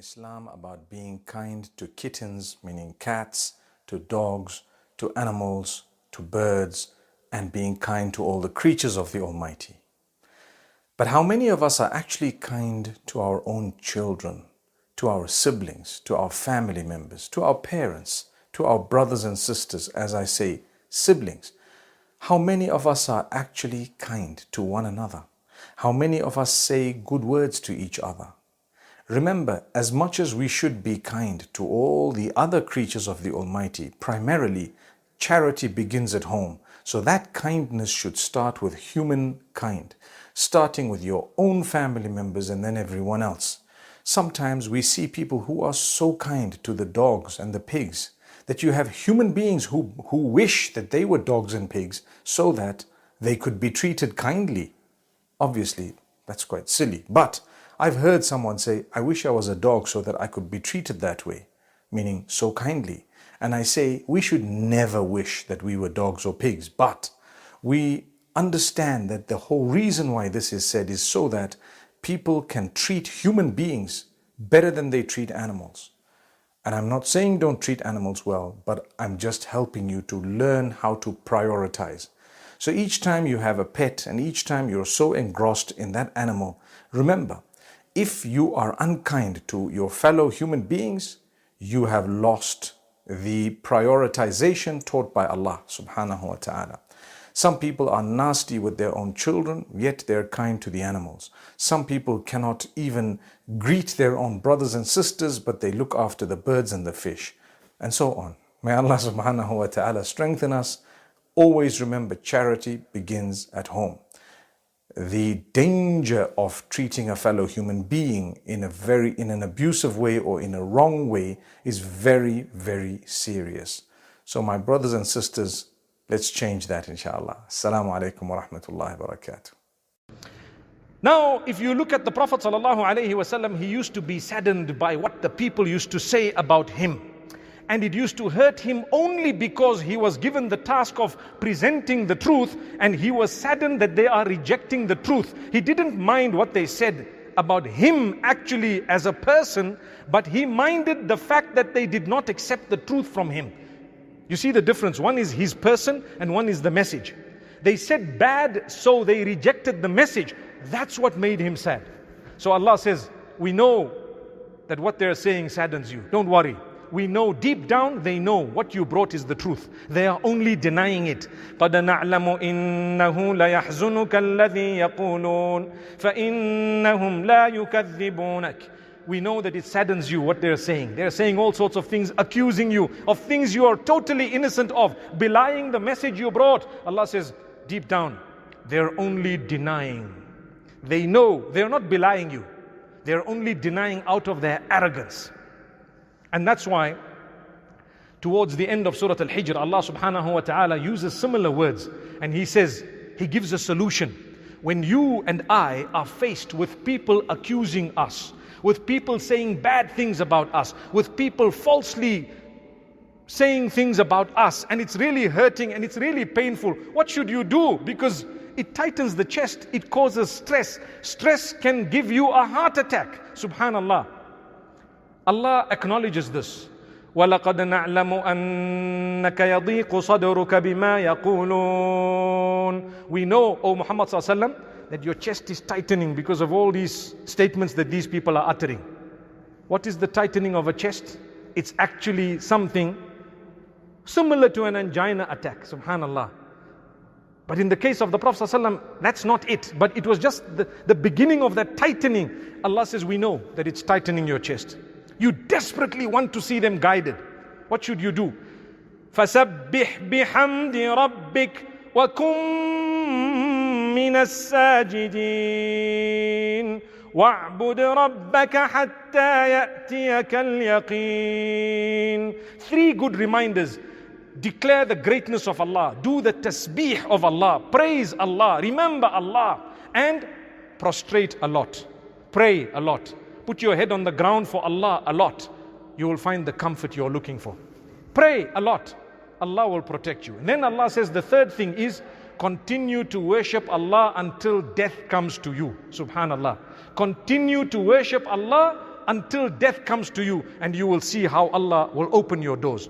Islam about being kind to kittens, meaning cats, to dogs, to animals, to birds, and being kind to all the creatures of the Almighty. But how many of us are actually kind to our own children, to our siblings, to our family members, to our parents, to our brothers and sisters, as I say, siblings? How many of us are actually kind to one another? How many of us say good words to each other? Remember, as much as we should be kind to all the other creatures of the Almighty, primarily, charity begins at home. So that kindness should start with humankind, starting with your own family members and then everyone else. Sometimes we see people who are so kind to the dogs and the pigs that you have human beings who wish that they were dogs and pigs so that they could be treated kindly. Obviously, that's quite silly. But I've heard someone say, I wish I was a dog so that I could be treated that way, meaning so kindly. And I say, we should never wish that we were dogs or pigs, but we understand that the whole reason why this is said is so that people can treat human beings better than they treat animals. And I'm not saying don't treat animals well, but I'm just helping you to learn how to prioritize. So each time you have a pet and each time you're so engrossed in that animal, remember, if you are unkind to your fellow human beings, you have lost the prioritization taught by Allah subhanahu wa ta'ala. Some people are nasty with their own children, yet they're kind to the animals. Some people cannot even greet their own brothers and sisters, but they look after the birds and the fish, and so on. May Allah subhanahu wa ta'ala strengthen us. Always remember, charity begins at home. The danger of treating a fellow human being in an abusive way or in a wrong way is very, very serious. So my brothers and sisters, let's change that, inshallah. Assalamu alaikum wa rahmatullahi wa barakatuh. Now, if you look at the Prophet ﷺ, he used to be saddened by what the people used to say about him. And it used to hurt him only because he was given the task of presenting the truth, and he was saddened that they are rejecting the truth. He didn't mind what they said about him actually as a person, but he minded the fact that they did not accept the truth from him. You see the difference? One is his person and one is the message. They said bad, so they rejected the message. That's what made him sad. So Allah says, we know that what they're saying saddens you. Don't worry. We know deep down they know what you brought is the truth. They are only denying it. قَدْ نَعْلَمُ إِنَّهُ لَيَحْزُنُكَ الَّذِي يَقُولُونَ فَإِنَّهُمْ لَا يُكَذِّبُونَكَ. We know that it saddens you what they're saying. They're saying all sorts of things, accusing you of things you are totally innocent of, belying the message you brought. Allah says, deep down, they're only denying. They know they're not belying you. They're only denying out of their arrogance. And that's why towards the end of Surah Al-Hijr, Allah subhanahu wa ta'ala uses similar words. And He says, He gives a solution. When you and I are faced with people accusing us, with people saying bad things about us, with people falsely saying things about us, and it's really hurting and it's really painful, what should you do? Because it tightens the chest, it causes stress. Stress can give you a heart attack. Subhanallah. Allah acknowledges this. وَلَقَدْ نَعْلَمُ أَنَّكَ يَضِيقُ صَدْرُكَ بِمَا يَقُولُونَ. We know, O Muhammad ﷺ, that your chest is tightening because of all these statements that these people are uttering. What is the tightening of a chest? It's actually something similar to an angina attack. Subhanallah. But in the case of the Prophet ﷺ, that's not it. But it was just the beginning of that tightening. Allah says, we know that it's tightening your chest. You desperately want to see them guided. What should you do? فَسَبِّحْ بِحَمْدِ رَبِّكَ وَكُن مِّنَ السَّاجِدِينَ وَاعْبُدْ رَبَّكَ حَتَّى يَأْتِيَكَ الْيَقِينَ. 3 good reminders. Declare the greatness of Allah. Do the tasbih of Allah. Praise Allah. Remember Allah. And prostrate a lot. Pray a lot. Put your head on the ground for Allah a lot. You will find the comfort you're looking for. Pray a lot. Allah will protect you. And then Allah says the third thing is continue to worship Allah until death comes to you. Subhanallah. Continue to worship Allah until death comes to you, and you will see how Allah will open your doors.